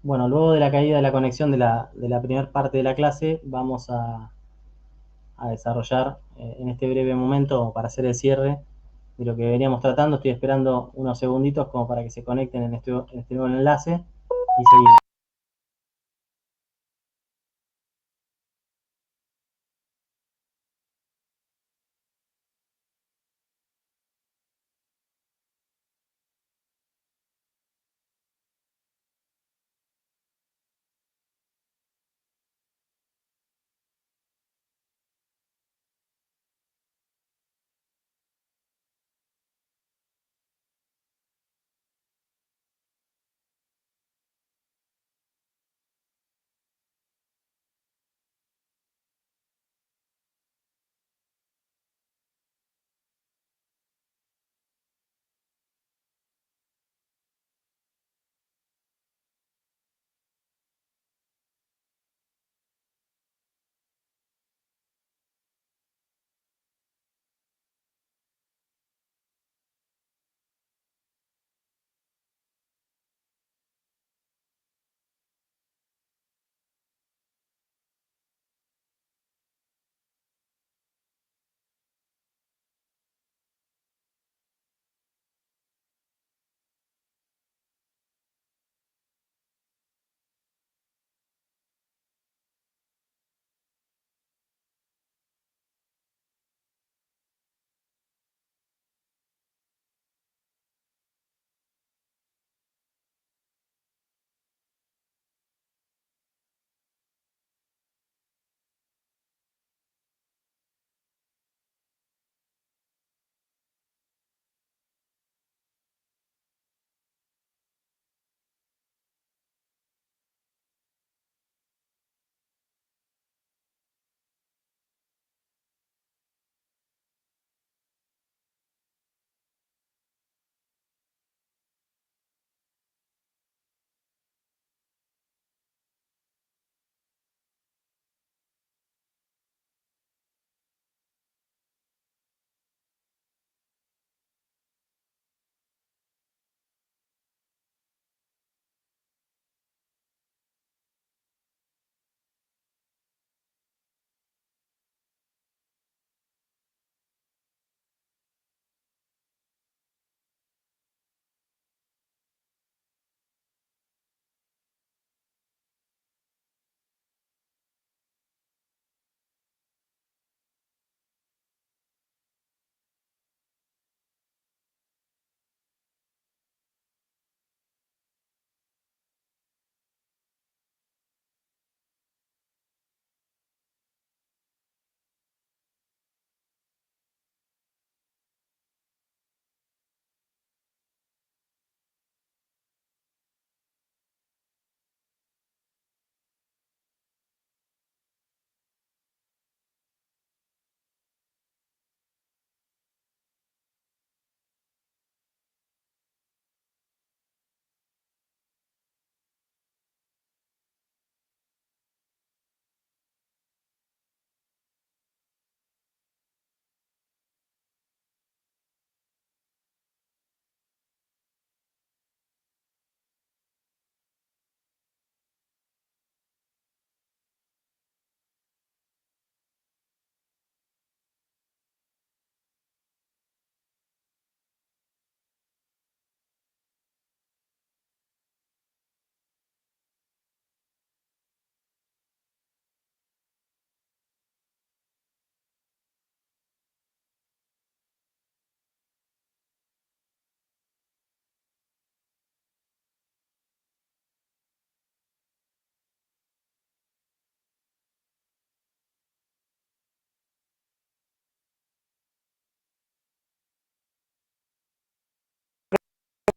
Bueno, luego de la caída de la conexión de la primera parte de la clase, vamos a desarrollar en este breve momento para hacer el cierre de lo que veníamos tratando. Estoy esperando unos segunditos como para que se conecten en este nuevo enlace y seguimos.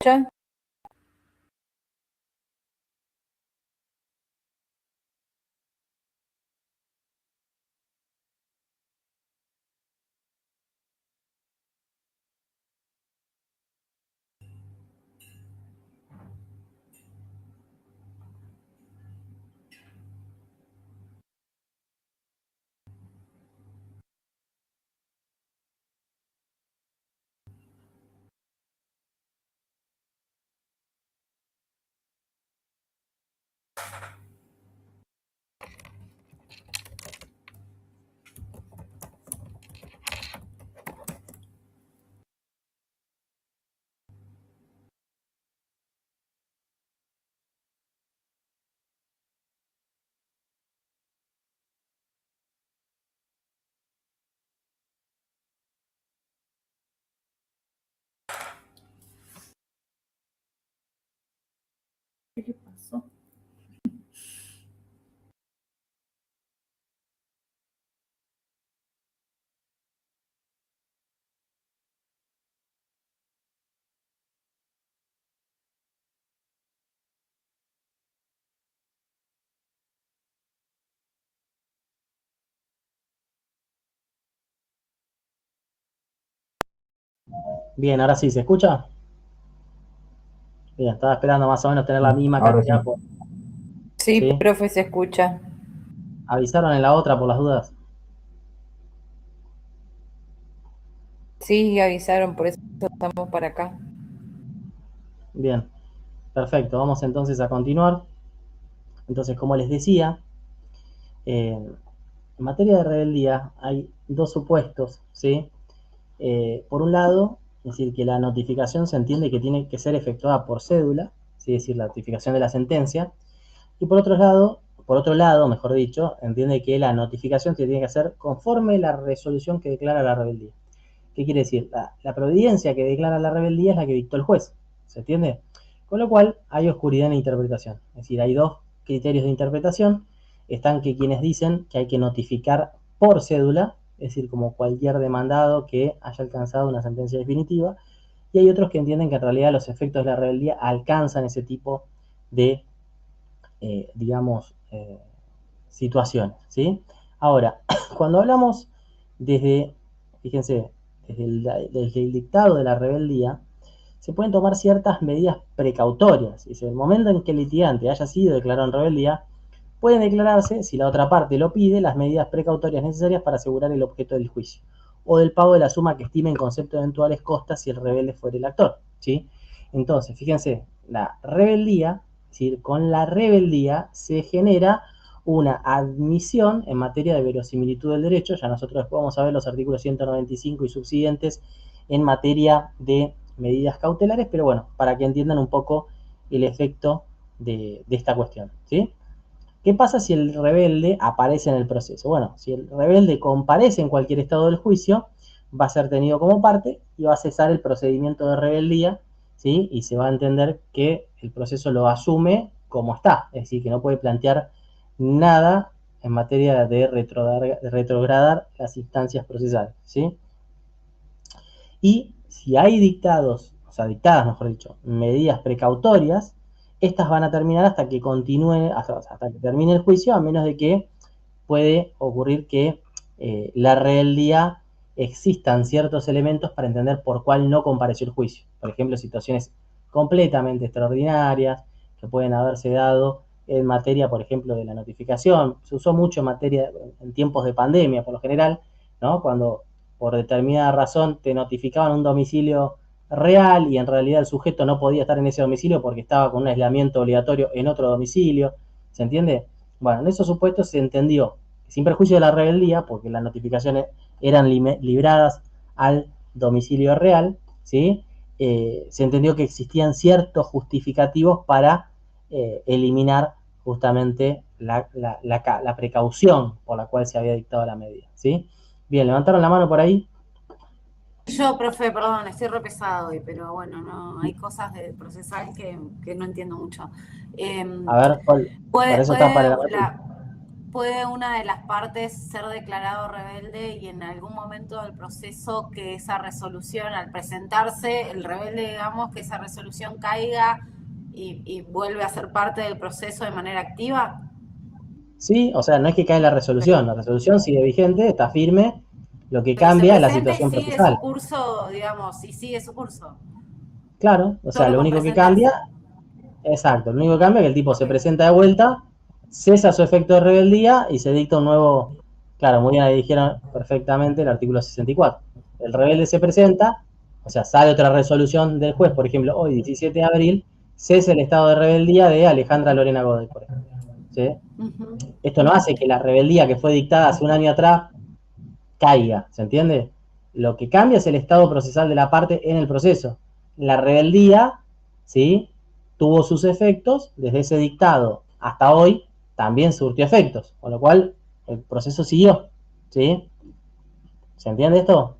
¿Escuchan? ¿Qué pasó? Bien, ahora sí, ¿se escucha? Bien, estaba esperando más o menos tener la misma Ahora sí. cantidad. Sí, ¿Sí? profe, se escucha. ¿Avisaron en la otra por las dudas? Sí, avisaron, por eso estamos para acá. Bien, perfecto. Vamos entonces a continuar. Entonces, como les decía, en materia de rebeldía hay dos supuestos, ¿sí? Por un lado, es decir, que la notificación se entiende que tiene que ser efectuada por cédula, ¿sí? Es decir, la notificación de la sentencia. Y por otro lado, mejor dicho, entiende que la notificación se tiene que hacer conforme la resolución que declara la rebeldía. ¿Qué quiere decir? La providencia que declara la rebeldía es la que dictó el juez. ¿Se entiende? Con lo cual hay oscuridad en la interpretación. Es decir, hay dos criterios de interpretación. Están que quienes dicen que hay que notificar por cédula, es decir, como cualquier demandado que haya alcanzado una sentencia definitiva, y hay otros que entienden que en realidad los efectos de la rebeldía alcanzan ese tipo de, digamos, situaciones, ¿sí? Ahora, cuando hablamos desde, fíjense, desde el dictado de la rebeldía, se pueden tomar ciertas medidas precautorias. Y en el momento en que el litigante haya sido declarado en rebeldía, pueden declararse, si la otra parte lo pide, las medidas precautorias necesarias para asegurar el objeto del juicio, o del pago de la suma que estime en concepto de eventuales costas si el rebelde fuera el actor, ¿sí? Entonces, fíjense, la rebeldía, es decir, con la rebeldía se genera una admisión en materia de verosimilitud del derecho. Ya nosotros después vamos a ver los artículos 195 y subsiguientes en materia de medidas cautelares, pero bueno, para que entiendan un poco el efecto de esta cuestión, ¿sí? ¿Qué pasa si el rebelde aparece en el proceso? Bueno, si el rebelde comparece en cualquier estado del juicio, va a ser tenido como parte y va a cesar el procedimiento de rebeldía, ¿sí? Y se va a entender que el proceso lo asume como está, es decir, que no puede plantear nada en materia de retrogradar las instancias procesales, ¿sí? Y si hay dictados, o sea, dictadas, mejor dicho, medidas precautorias, estas van a terminar hasta que continúe, hasta que termine el juicio, a menos de que puede ocurrir que la rebeldía existan ciertos elementos para entender por cuál no compareció el juicio. Por ejemplo, situaciones completamente extraordinarias que pueden haberse dado en materia, por ejemplo, de la notificación. Se usó mucho en materia, en tiempos de pandemia, por lo general, ¿no? Cuando por determinada razón te notificaban un domicilio real y en realidad el sujeto no podía estar en ese domicilio porque estaba con un aislamiento obligatorio en otro domicilio. ¿Se entiende? Bueno, en esos supuestos se entendió, sin perjuicio de la rebeldía, porque las notificaciones eran libradas al domicilio real, ¿sí? Se entendió que existían ciertos justificativos para eliminar justamente la precaución por la cual se había dictado la medida, ¿sí? Bien, levantaron la mano por ahí. Yo, profe, perdón, estoy re pesado hoy, pero bueno, no, hay cosas de procesal que no entiendo mucho. A ver, para ¿Puede, eso está para puede, la... ¿Puede una de las partes ser declarado rebelde y en algún momento del proceso que esa resolución, al presentarse, el rebelde, digamos, que esa resolución caiga y vuelve a ser parte del proceso de manera activa? Sí, o sea, no es que cae la resolución sigue vigente, está firme, lo que Pero se cambia es la presenta y situación sigue su procesal. curso, digamos, y sigue su curso. Claro, o sea, Solo lo con único que cambia, presentarse. exacto, lo único que cambia es que el tipo se Ok. presenta de vuelta, cesa su efecto de rebeldía y se dicta un nuevo, claro, muy bien ahí dijeron perfectamente el artículo 64. El rebelde se presenta, o sea, sale otra resolución del juez, por ejemplo, hoy 17 de abril, cesa el estado de rebeldía de Alejandra Lorena Godoy, por ejemplo. ¿Sí? Uh-huh. Esto no hace que la rebeldía que fue dictada hace un año atrás caiga, ¿se entiende? Lo que cambia es el estado procesal de la parte en el proceso. La rebeldía, ¿sí? Tuvo sus efectos desde ese dictado hasta hoy, también surtió efectos, con lo cual el proceso siguió, ¿sí? ¿Se entiende esto?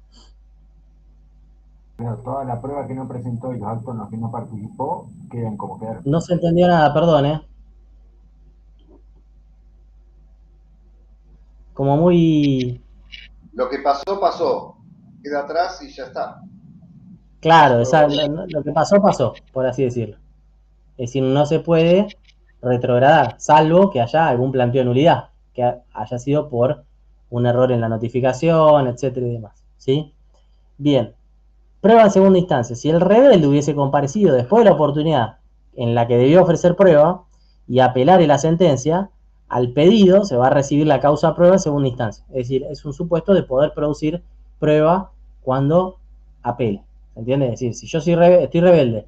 Pero toda la prueba que no presentó y los actos en los que no participó quedan como quedaron. No se entendió nada, perdón, ¿eh? Como muy... Lo que pasó, pasó. Queda atrás y ya está. Claro, lo que pasó, pasó, por así decirlo. Es decir, no se puede retrogradar, salvo que haya algún planteo de nulidad, que haya sido por un error en la notificación, etcétera y demás. ¿Sí? Bien. Prueba en segunda instancia. Si el rebelde hubiese comparecido después de la oportunidad en la que debió ofrecer prueba y apelar en la sentencia, al pedido se va a recibir la causa prueba en segunda instancia. Es decir, es un supuesto de poder producir prueba cuando apele. ¿Se entiende? Es decir, si yo estoy rebelde,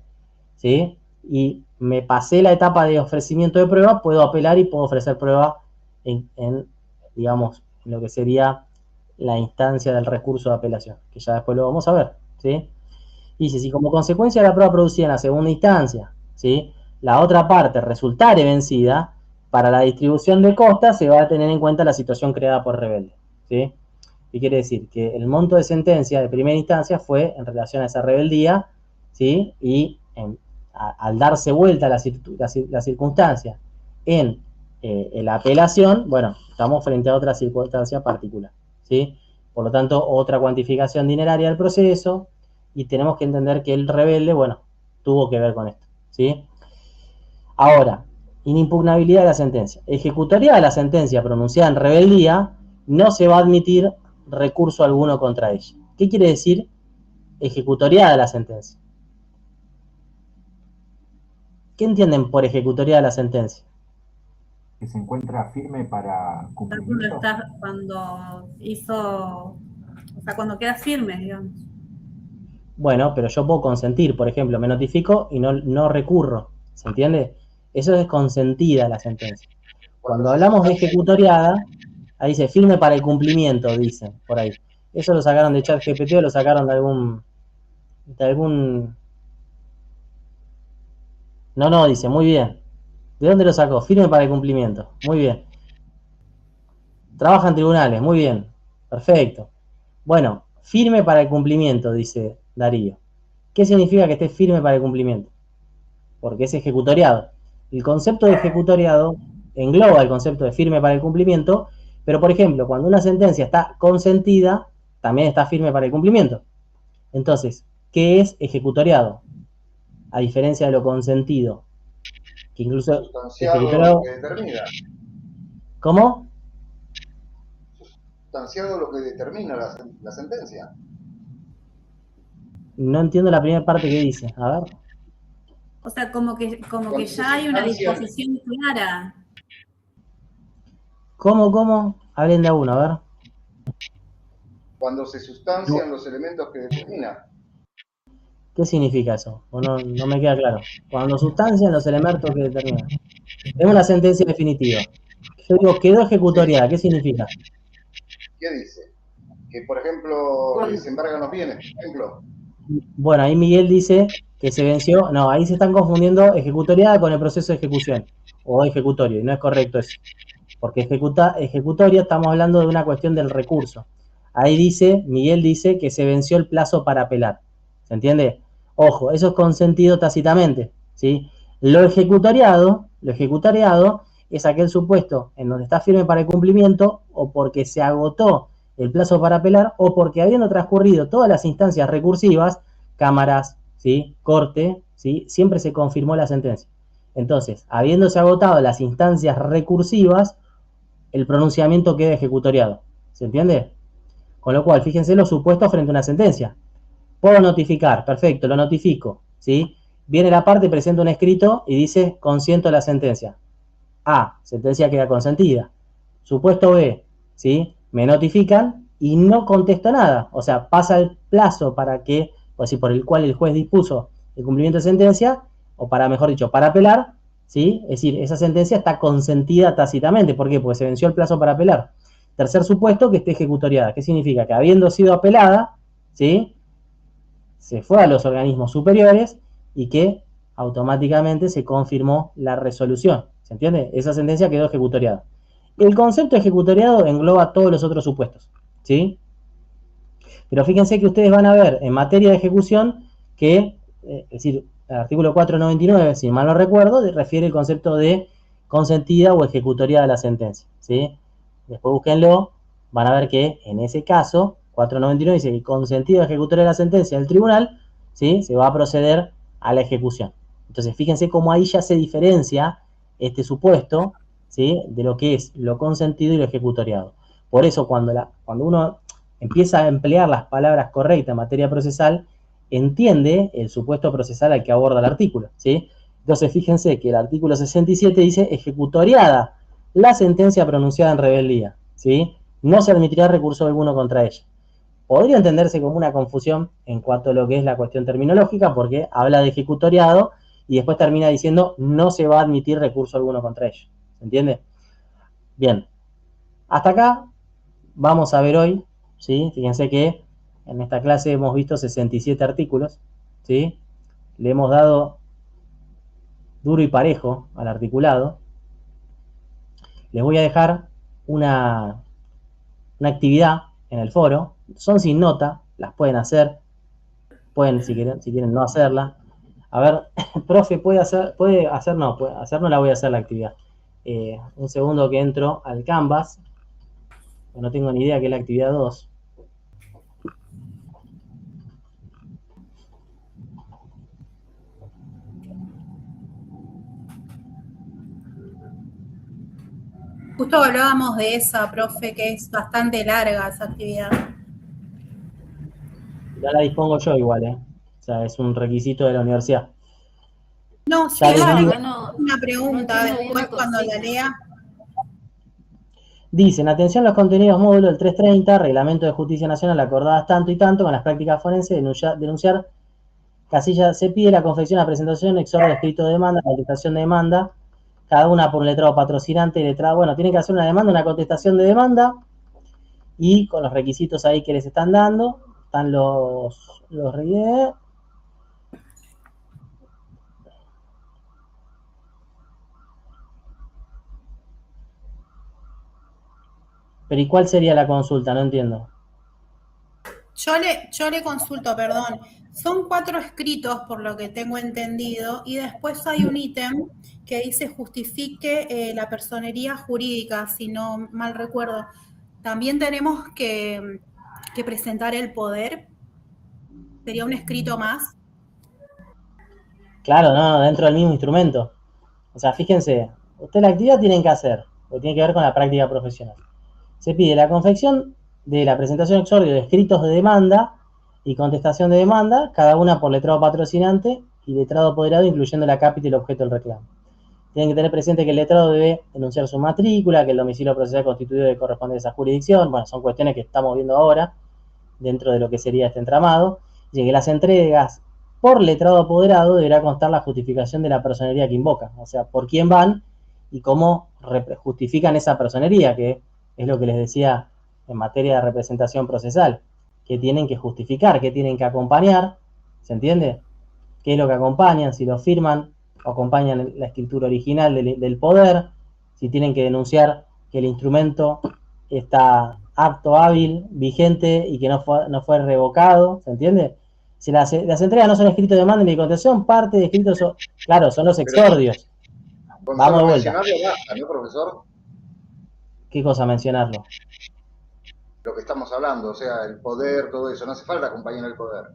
¿sí? Y me pasé la etapa de ofrecimiento de prueba, puedo apelar y puedo ofrecer prueba digamos, en lo que sería la instancia del recurso de apelación, que ya después lo vamos a ver, ¿sí? Dice, si como consecuencia de la prueba producida en la segunda instancia, ¿sí?, la otra parte resultare vencida, para la distribución de costas se va a tener en cuenta la situación creada por rebelde, ¿sí? ¿Qué quiere decir? Que el monto de sentencia de primera instancia fue en relación a esa rebeldía, ¿sí? Y al darse vuelta la circunstancia en la apelación, bueno, estamos frente a otra circunstancia particular, ¿sí? Por lo tanto, otra cuantificación dineraria del proceso, y tenemos que entender que el rebelde, bueno, tuvo que ver con esto, ¿sí? Ahora, inimpugnabilidad de la sentencia. Ejecutoria de la sentencia pronunciada en rebeldía, no se va a admitir recurso alguno contra ella. ¿Qué quiere decir ejecutoria de la sentencia? ¿Qué entienden por ejecutoria de la sentencia? Que se encuentra firme para cumplimiento. Cuando queda firme, digamos. Bueno, pero yo puedo consentir, por ejemplo, me notifico y no recurro, ¿se entiende? Eso es consentida la sentencia. Cuando hablamos de ejecutoriada, ahí dice firme para el cumplimiento, dicen por ahí. Eso lo sacaron de ChatGPT o lo sacaron de algún... No, dice, muy bien. ¿De dónde lo sacó? Firme para el cumplimiento. Muy bien. Trabaja en tribunales, muy bien. Perfecto. Bueno, firme para el cumplimiento, dice Darío. ¿Qué significa que esté firme para el cumplimiento? Porque es ejecutoriado. El concepto de ejecutoriado engloba el concepto de firme para el cumplimiento, pero por ejemplo, cuando una sentencia está consentida, también está firme para el cumplimiento. Entonces, ¿qué es ejecutoriado? A diferencia de lo consentido, que incluso Sustanciado lo que determina. ¿Cómo? Sustanciado lo que determina la sentencia. No entiendo la primera parte que dice. A ver. O sea, como que ya hay una disposición clara. ¿Cómo? Hablen de a uno, a ver. Cuando se sustancian los elementos que determina. ¿Qué significa eso? O no me queda claro. Cuando sustancian los elementos que determinan. Es una sentencia definitiva. Yo digo, quedó ejecutoriada. ¿Qué significa? ¿Qué dice? Que, por ejemplo, se embargan los bienes, por ejemplo. Bueno, ahí Miguel dice que se venció. No, ahí se están confundiendo ejecutoriada con el proceso de ejecución. O ejecutorio, y no es correcto eso. Porque ejecutoria estamos hablando de una cuestión del recurso. Ahí dice, Miguel dice que se venció el plazo para apelar. ¿Se entiende? Ojo, eso es consentido tácitamente, ¿sí? Lo ejecutoriado es aquel supuesto en donde está firme para el cumplimiento o porque se agotó el plazo para apelar o porque habiendo transcurrido todas las instancias recursivas, cámaras, ¿sí?, corte, ¿sí?, siempre se confirmó la sentencia. Entonces, habiéndose agotado las instancias recursivas, el pronunciamiento queda ejecutoriado. ¿Se entiende? Con lo cual, fíjense los supuestos frente a una sentencia. Puedo notificar, perfecto, lo notifico, ¿sí? Viene la parte, presenta un escrito y dice, consiento la sentencia. A, sentencia queda consentida. Supuesto B, ¿sí? Me notifican y no contesto nada. O sea, pasa el plazo para que, o si por el cual el juez dispuso el cumplimiento de sentencia, o para, mejor dicho, para apelar, ¿sí? Es decir, esa sentencia está consentida tácitamente. ¿Por qué? Porque se venció el plazo para apelar. Tercer supuesto, que esté ejecutoriada. ¿Qué significa? Que habiendo sido apelada, ¿sí?, se fue a los organismos superiores y que automáticamente se confirmó la resolución. ¿Se entiende? Esa sentencia quedó ejecutoriada. El concepto de ejecutoriado engloba todos los otros supuestos, ¿sí? Pero fíjense que ustedes van a ver en materia de ejecución que, es decir, el artículo 499, si mal no recuerdo, refiere el concepto de consentida o ejecutoria de la sentencia, ¿sí? Después búsquenlo, van a ver que en ese caso, 499 dice que consentida o ejecutoria de la sentencia del tribunal, ¿sí? Se va a proceder a la ejecución. Entonces, fíjense cómo ahí ya se diferencia este supuesto, ¿sí? De lo que es lo consentido y lo ejecutoriado. Por eso, cuando uno empieza a emplear las palabras correctas en materia procesal, entiende el supuesto procesal al que aborda el artículo, ¿sí? Entonces, fíjense que el artículo 67 dice ejecutoriada la sentencia pronunciada en rebeldía, ¿sí? No se admitirá recurso alguno contra ella. Podría entenderse como una confusión en cuanto a lo que es la cuestión terminológica, porque habla de ejecutoriado y después termina diciendo no se va a admitir recurso alguno contra ella. ¿Se entiende? Bien. Hasta acá vamos a ver hoy, ¿sí? Fíjense que en esta clase hemos visto 67 artículos, ¿sí? Le hemos dado duro y parejo al articulado. Les voy a dejar una actividad en el foro. Son sin nota, las pueden hacer. Pueden, si quieren no hacerla. A ver, profe, puede hacer, no la voy a hacer la actividad. Un segundo que entro al Canvas. No tengo ni idea qué es la actividad 2. Justo hablábamos de esa, profe, que es bastante larga esa actividad. Ya la dispongo yo igual, O sea, es un requisito de la universidad. No, sí, una pregunta después cuando la lea. Dicen, atención a los contenidos módulos del 330, Reglamento de Justicia Nacional acordadas tanto y tanto con las prácticas forenses, denunciar casilla, se pide la confección, la presentación, exhorto de escrito de demanda, la contestación de demanda, cada una por letrado patrocinante y letrado, bueno, tienen que hacer una demanda, una contestación de demanda, y con los requisitos ahí que les están dando, están los pero ¿y cuál sería la consulta? No entiendo. Yo le consulto, perdón. Son 4 escritos, por lo que tengo entendido, y después hay un ítem que dice justifique la personería jurídica, si no mal recuerdo. También tenemos que presentar el poder. ¿Sería un escrito más? Claro, no, dentro del mismo instrumento. O sea, fíjense, ustedes la actividad tienen que hacer, porque tiene que ver con la práctica profesional. Se pide la confección de la presentación exordio de escritos de demanda y contestación de demanda, cada una por letrado patrocinante y letrado apoderado, incluyendo la cápita y el objeto del reclamo. Tienen que tener presente que el letrado debe denunciar su matrícula, que el domicilio procesal constituido debe corresponder a esa jurisdicción. Bueno, son cuestiones que estamos viendo ahora dentro de lo que sería este entramado. Y que las entregas por letrado apoderado deberá constar la justificación de la personería que invoca, o sea, por quién van y cómo justifican esa personería, que es lo que les decía en materia de representación procesal, que tienen que justificar, que tienen que acompañar, ¿se entiende? ¿Qué es lo que acompañan? Si lo firman o acompañan la escritura original del poder, si tienen que denunciar que el instrumento está apto, hábil, vigente y que no fue revocado, ¿se entiende? Si las entregas no son escritos de demanda ni de contestación, parte de escritos, claro, son los exordios. Vamos de vuelta. Basta, ¿no, profesor? ¿Qué cosa mencionarlo? Lo que estamos hablando, o sea, el poder, todo eso, no hace falta acompañar el poder.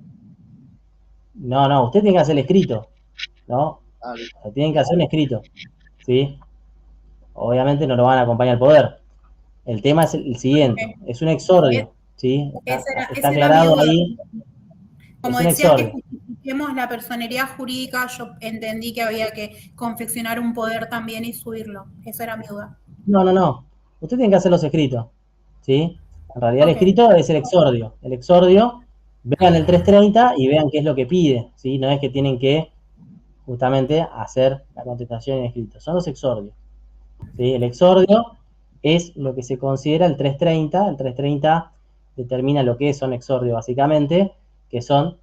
No, usted tiene que hacer el escrito, ¿no? Tienen que hacer un escrito, ¿sí? Obviamente no lo van a acompañar el poder. El tema es el siguiente, es un exordio, ¿sí? Está aclarado ahí. Como decía que justifiquemos la personería jurídica, yo entendí que había que confeccionar un poder también y subirlo. Esa era mi duda. No. Usted tiene que hacer los escritos, ¿sí? En realidad el escrito es el exordio. El exordio, vean el 330 y vean qué es lo que pide, ¿sí? No es que tienen que justamente hacer la contestación en escrito. Son los exordios, ¿sí? El exordio es lo que se considera el 330. El 330 determina lo que son exordios, básicamente, que son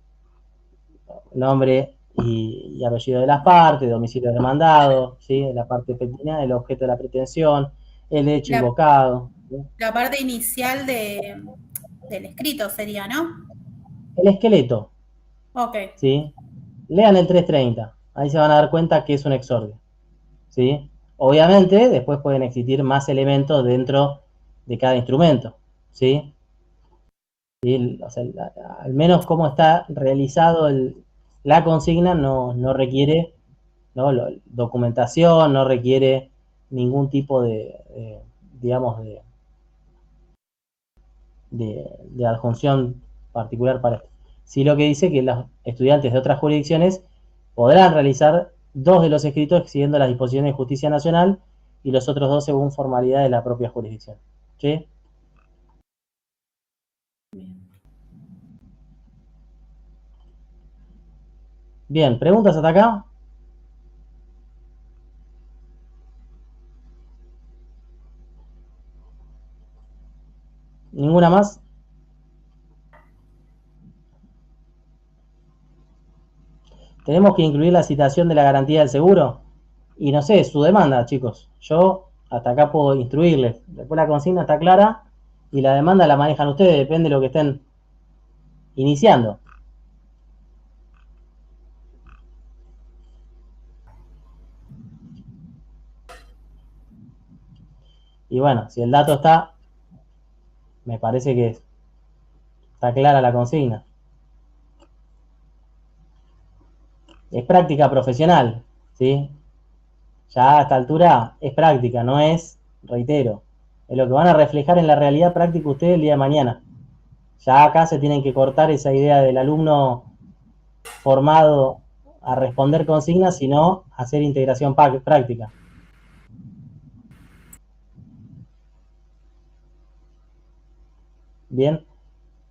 nombre y apellido de las partes, domicilio demandado, ¿sí? La parte petina, el objeto de la pretensión, el hecho invocado. La parte inicial de del escrito sería, ¿no? El esqueleto, Ok. ¿sí? Lean el 330, ahí se van a dar cuenta que es un exordio, ¿sí? Obviamente, después pueden existir más elementos dentro de cada instrumento, ¿sí? ¿Sí? O sea, al menos cómo está realizado la consigna no requiere, ¿no? Documentación, no requiere ningún tipo de digamos, de adjunción particular para esto. Sí, lo que dice que los estudiantes de otras jurisdicciones podrán realizar 2 de los escritos siguiendo las disposiciones de justicia nacional y los otros 2 según formalidad de la propia jurisdicción. ¿Sí? Bien, ¿preguntas hasta acá? ¿Ninguna más? Tenemos que incluir la citación de la garantía del seguro. Y no sé, su demanda, chicos. Yo hasta acá puedo instruirles. Después la consigna está clara y la demanda la manejan ustedes, depende de lo que estén iniciando. Y bueno, si el dato está, me parece que está clara la consigna. Es práctica profesional, ¿sí? Ya a esta altura es práctica, no es, reitero, es lo que van a reflejar en la realidad práctica ustedes el día de mañana. Ya acá se tienen que cortar esa idea del alumno formado a responder consignas, sino hacer integración práctica. Bien,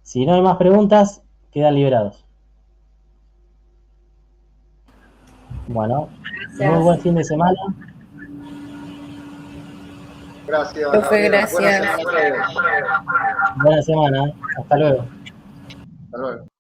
si no hay más preguntas, quedan liberados. Bueno, muy buen fin de semana. Gracias. Profe, gracias. Buena semana a todos. Buena semana, hasta luego. Hasta luego.